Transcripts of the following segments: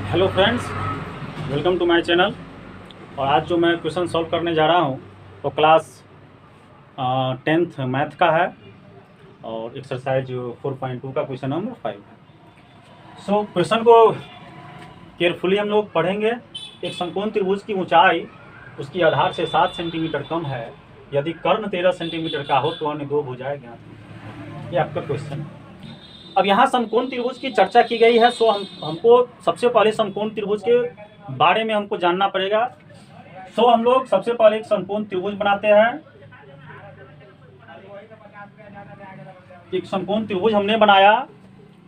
Hello friends, welcome to my channel. और आज जो मैं क्वेश्चन सॉल्व करने जा रहा हूँ वो क्लास 10th मैथ का है और एक्सरसाइज 4.2 का क्वेश्चन नंबर 5 है। सो क्वेश्चन को केयरफुली हम लोग पढ़ेंगे। एक समकोण त्रिभुज की ऊंचाई उसकी आधार से 7 सेंटीमीटर कम है। यदि कर्ण 13 सेंटीमीटर का हो तो अन्य दो भुजाएं ज्ञात हैं। ये आपका क्वेश्चन है। अब यहाँ समकोण त्रिभुज की चर्चा की गई है। सो हमको सबसे पहले समकोण त्रिभुज के बारे में हमको जानना पड़ेगा। सो हम लोग सबसे पहले एक समकोण त्रिभुज बनाते हैं। एक समकोण त्रिभुज हमने बनाया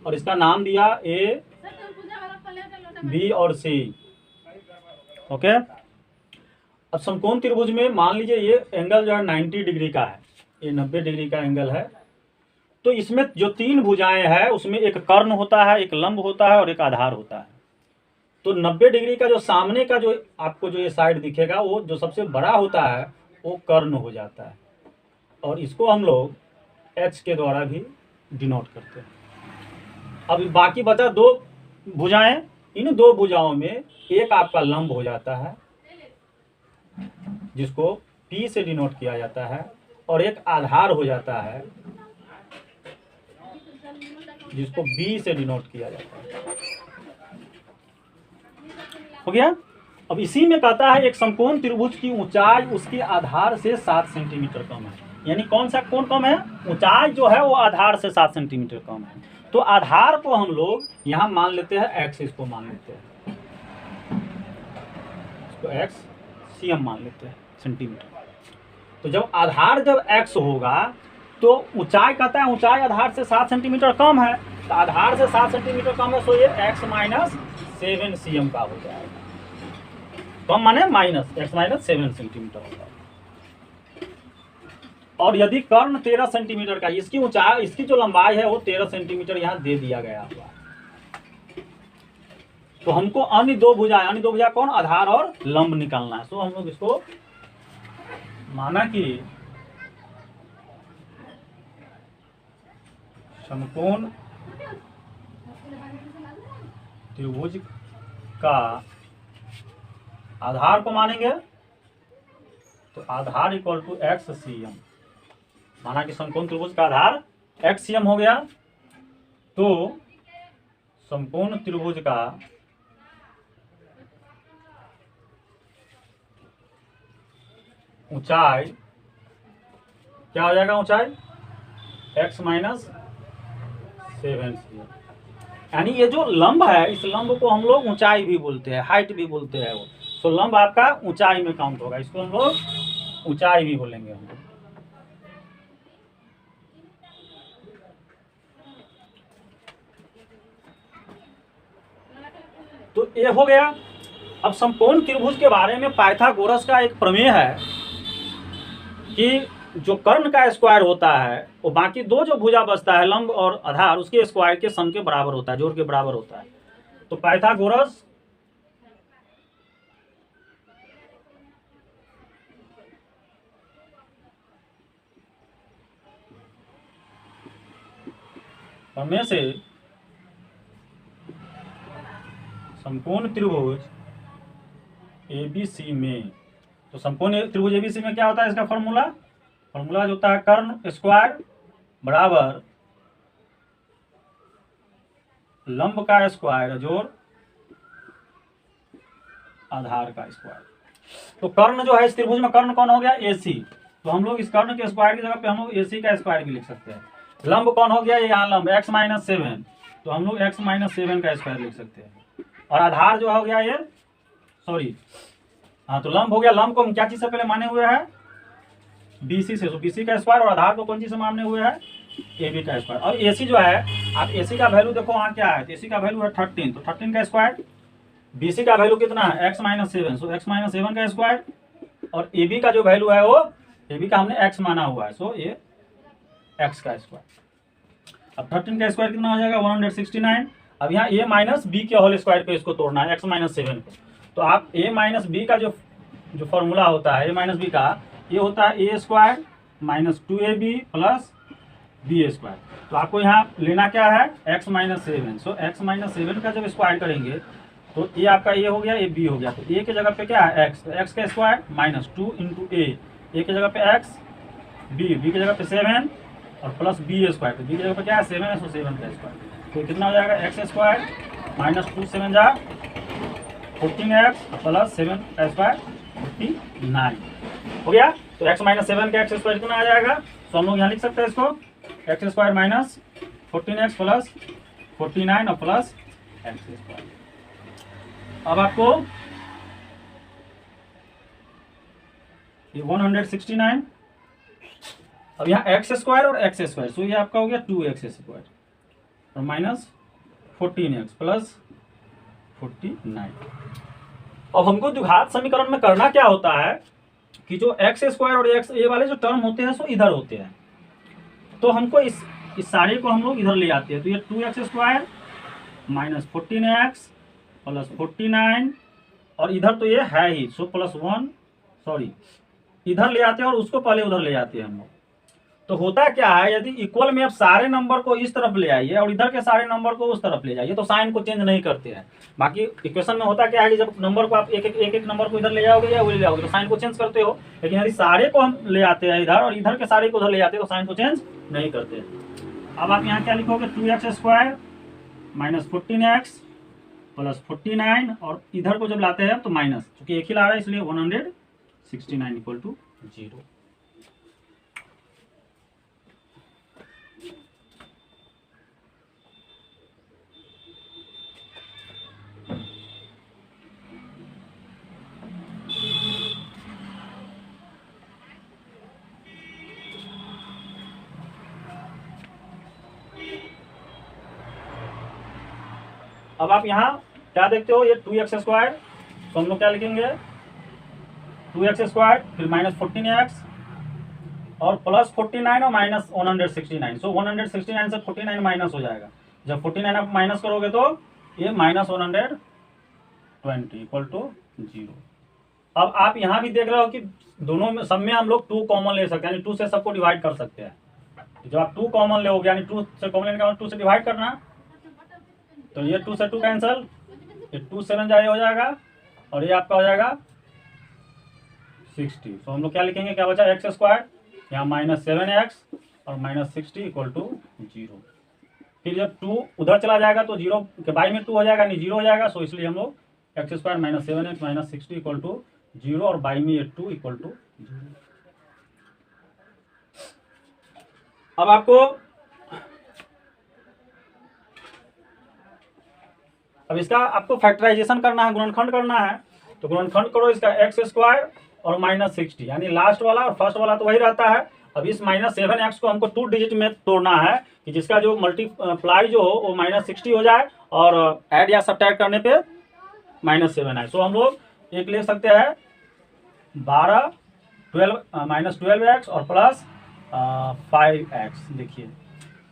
और इसका नाम दिया ए, बी और सी। ओके। अब समकोण त्रिभुज में मान लीजिए ये एंगल जो है 90 डिग्री का है, ये 90 डिग्री का एंगल है। तो इसमें जो तीन भुजाएं हैं उसमें एक कर्ण होता है, एक लंब होता है और एक आधार होता है। तो 90 डिग्री का जो सामने का जो आपको जो ये साइड दिखेगा वो जो सबसे बड़ा होता है वो कर्ण हो जाता है और इसको हम लोग एच के द्वारा भी डिनोट करते हैं। अब बाकी बचा दो भुजाएं। इन दो भुजाओं में एक आपका लंब हो जाता है जिसको P से डिनोट किया जाता है और एक आधार हो जाता है जिसको B से डिनोट किया जाता है। हो गया। अब इसी में कहता है एक समकोण त्रिभुज की ऊंचाई उसके आधार से 7 सेंटीमीटर कम है। यानी कौन सा कोण कम है? ऊंचाई जो है वो आधार से 7 सेंटीमीटर कम है। तो आधार को हम लोग यहाँ मान लेते हैं x, इसको मान लेते हैं, इसको x cm मान लेते हैं सेंटीमीटर। तो जब आधार जब x होगा तो ऊंचाई कहता है ऊंचाई आधार से 7 सेंटीमीटर कम है। तो आधार से 7 सेंटीमीटर कम है, सो ये x माइनस 7 cm का हो जाएगा। कम माने माइनस x माइनस 7 सेंटीमीटर होगा। और यदि कर्ण 13 सेंटीमीटर का, इसकी ऊंचाई इसकी जो लंबाई है वो 13 सेंटीमीटर यहाँ दे दिया गया हुआ। तो हमको अन्य दो भुजा कौन? आधार और लंब निकालना है। तो हम लोग इसको माना कि समकोण त्रिभुज का आधार को मानेंगे तो आधार इक्वल टू एक्स cm। माना कि समकोण त्रिभुज का आधार x cm हो गया। तो समकोण त्रिभुज का ऊंचाई क्या हो जाएगा? ऊंचाई x माइनस 7 cm। यानी ये जो लंब है इस लंब को हम लोग ऊंचाई भी बोलते हैं, हाइट भी बोलते हैं वो। तो लंब आपका ऊंचाई में काउंट होगा, इसको हम लोग ऊंचाई भी बोलेंगे हम लोग। तो ये हो गया। अब समकोण त्रिभुज के बारे में पाइथागोरस का एक प्रमेय है कि जो कर्ण का स्क्वायर होता है वो बाकी दो जो भुजा बचता है लंब और आधार उसके स्क्वायर के सम के बराबर होता है, जोड़ के बराबर होता है। तो पाइथागोरस प्रमेय से समकोण त्रिभुज ABC में, तो समकोण त्रिभुज ABC में क्या होता है? इसका फॉर्मूला जो होता है कर्ण स्क्वायर बराबर लंब का स्क्वायर जोड़ आधार का स्क्वायर। तो कर्ण जो है इस त्रिभुज में कर्ण कौन हो गया? AC। तो हम लोग इस कर्ण के स्क्वायर की जगह पे हम लोग AC का स्क्वायर भी लिख सकते हैं। लंब कौन हो गया? ये यहाँ लंब x माइनस 7, तो हम लोग x माइनस 7 का स्क्वायर लिख सकते हैं। और आधार जो हो गया ये हाँ, तो लंब हो गया। लंब को हम क्या चीज से पहले माने हुए हैं? BC से। तो BC का स्क्वायर और आधार को कौन चीज से माने हुए हैं? AB का स्क्वायर। और AC जो है, आप AC का वैल्यू देखो वहाँ क्या है? तो AC का वैल्यू है 13, तो 13 का स्क्वायर। BC का वैल्यू कितना है? x minus 7, so x minus 7 का स्क्वायर। और AB का जो वैल्यू है वो AB का हमने x माना हुआ है, सो ये x का स्क्वायर। अब 13 का स्क्वायर कितना हो जाएगा? 169। अब यहाँ a माइनस बी के होल स्क्वायर पे इसको तोड़ना है, x माइनस 7 को। तो आप a माइनस बी का जो फॉर्मूला होता है a माइनस बी का, ये होता है a square minus 2ab plus B square. तो आपको यहाँ लेना क्या है? x minus 7। So x minus 7 का जब स्क्वायर करेंगे तो ये आपका ए हो गया, ये बी हो गया। तो ए की जगह पे क्या है एक्स, तो एक्स का स्क्वायर माइनस 2 इंटू ए की जगह पे एक्स, बी की जगह पे 7 और प्लस बी स्क्वायर, तो बी की जगह पे क्या है 7 है, तो 7 का स्क्वायर। तो कितना हो जाएगा एक्स स्क्वायर माइनस 2 7 जा 14x प्लस 7 का स्क्वायर 49 हो गया। तो x माइनस 7 का एक्स स्क्वायर कितना आ जाएगा, तो हम लोग यहाँ लिख सकते हैं इसको x square minus 14x plus 49 और प्लस एक्स स्क्वायर। अब आपको ये 169, अब यहाँ एक्स स्क्वायर और एक्स स्क्वायर, तो ये आपका हो गया 2x स्क्वायर और माइनस 14x प्लस 49। अब हमको द्विघात समीकरण में करना क्या होता है कि जो एक्स स्क्वायर और एक्स ए वाले जो टर्म होते हैं सो इधर होते हैं, तो हमको इस सारे को हम लोग इधर ले आते हैं। तो ये 2x square minus 14x plus 49 और इधर तो ये है ही, सो प्लस 1 सॉरी इधर ले आते हैं और उसको पहले उधर ले आते हैं हम लोग। तो होता क्या है, यदि इक्वल में आप सारे नंबर को इस तरफ ले आइए और इधर के सारे नंबर को उस तरफ ले जाइए तो साइन को चेंज नहीं करते हैं। बाकी इक्वेशन में होता क्या है कि जब नंबर को आप एक एक नंबर को इधर ले जाओगे या वो ले जाओगे तो साइन को चेंज करते हो, लेकिन यदि सारे को हम ले आते हैं इधर और इधर के सारे को उधर ले जाते हैं तो साइन को चेंज नहीं करते। अब आप यहाँ क्या लिखोगे 2x square minus 14x plus 49 और इधर को जब लाते हैं तो माइनस, क्योंकि एक ही ला रहा है इसलिए 169 इक्वल टू 0। अब आप यहाँ क्या देखते हो, ये 2x स्क्वायर, तो हम लोग क्या लिखेंगे 2x स्क्वायर फिर माइनस 14x और प्लस 49 और माइनस 169, सो 169 से 49 माइनस हो जाएगा। जब 49 आप माइनस करोगे तो ये माइनस 120 इक्वल टू 0। अब आप यहाँ भी देख रहे हो कि दोनों में सब में हम लोग 2 कॉमन ले सकते हैं, यानी 2 से सबको डिवाइड कर सकते हैं। जब आप 2 कॉमन लोगे यानी 2 से कॉमन लेने का 2 से डिवाइड करना, तो ये 2 से 2 कैंसल, ये 2 7 जाए हो जाएगा और ये आपका हो जाएगा 60। तो हम लोग क्या लिखेंगे, क्या बचा एक्स स्क्वायर यहाँ माइनस 7x और माइनस 60 इक्वल टू 0। फिर जब 2 उधर चला जाएगा तो 0 के बाई में 2 हो जाएगा, नहीं 0 हो जाएगा, सो इसलिए हम लोग x square minus 7x minus 60 equal to 0 और बाई में ये 2 इक्वल टू 0। अब आपको अब इसका आपको फैक्टराइजेशन करना है, गुणनखंड करना है, तो गुणनखंड करो इसका एक्स स्क्वायर और माइनस 60, यानी लास्ट वाला और फर्स्ट वाला तो वही रहता है। अब इस माइनस 7x को हमको 2 डिजिट में तोड़ना है कि जिसका जो मल्टीप्लाई जो हो वो माइनस 60 हो जाए और ऐड या सब्ट्रैक्ट करने पे माइनस 7 आए। सो हम लोग एक ले सकते हैं 12 माइनस 12x और प्लस 5x। देखिए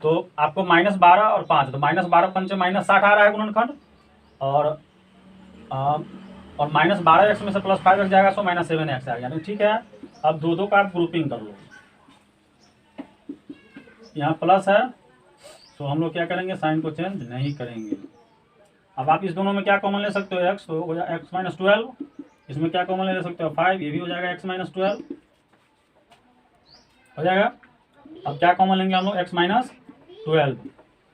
तो आपको माइनस 12 और 5, तो माइनस 12 पंच माइनस 60 आ रहा है गुणनखंड और माइनस 12x में से प्लस 5x जाएगा, सो माइनस 7x आ गया। ठीक है, अब दो का आप ग्रुपिंग कर लो, यहाँ प्लस है तो हम लोग क्या करेंगे साइन को चेंज नहीं करेंगे। अब आप इस दोनों में क्या कॉमन ले सकते हो x, तो हो जाएगा x माइनस 12, इसमें क्या कॉमन ले सकते हो 5, ये भी हो जाएगा x माइनस 12 हो जाएगा। अब क्या कॉमन लेंगे हम लोग x माइनस 12,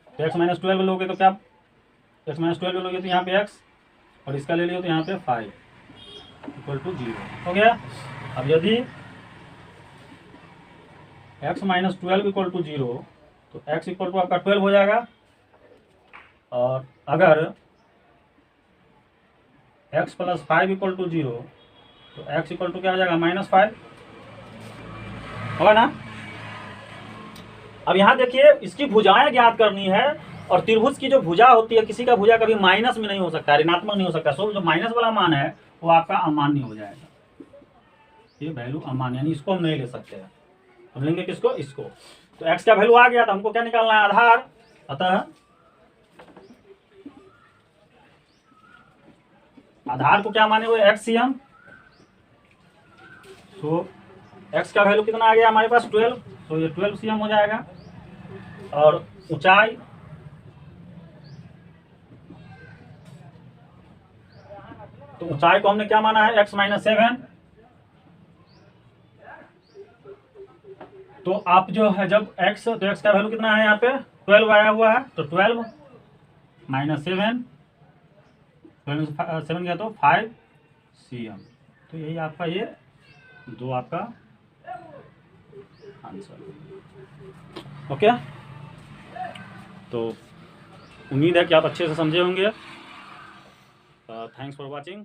तो x माइनस 12 लोगे तो क्या x माइनस 12 लोगे तो यहाँ पे x और इसका ले लियो तो यहाँ पे 5 इक्वल टू 0 हो गया। अब यदि x माइनस 12 इक्वल टू 0 तो x इक्वल टू आपका 12 हो जाएगा, और अगर x प्लस 5 इक्वल टू 0 तो x इक्वल टू क्या हो जाएगा माइनस 5 होगा ना। अब यहाँ देखिए इसकी भुजाएं ज्ञात करनी है, और त्रिभुज की जो भुजा होती है किसी का भुजा कभी माइनस में नहीं हो सकता, ऋणात्मक नहीं हो सकता, सो जो माइनस वाला मान है वो आपका अमान्य हो जाएगा, ये वैल्यू अमान्य, यानी इसको हम नहीं ले सकते हैं। हम लेंगे किसको, इसको। तो x का वैल्यू आ गया तो हमको क्या निकालना है आधार, अतः आधार को क्या माने हुए XCM, तो x का वैल्यू कितना आ गया हमारे पास 12, तो ये 12 cm हो जाएगा, और ऊंचाई तो ऊंचाई को हमने क्या माना है, x माइनस 7। तो आप जो है जब x, तो x का वैल्यू कितना है यहाँ पे 12 आया हुआ है, तो 12 माइनस 7, 7 गया तो 5 cm। तो यही आपका ये दो आपका आंसर। ओके, तो उम्मीद है कि आप अच्छे से समझे होंगे। Thanks for watching.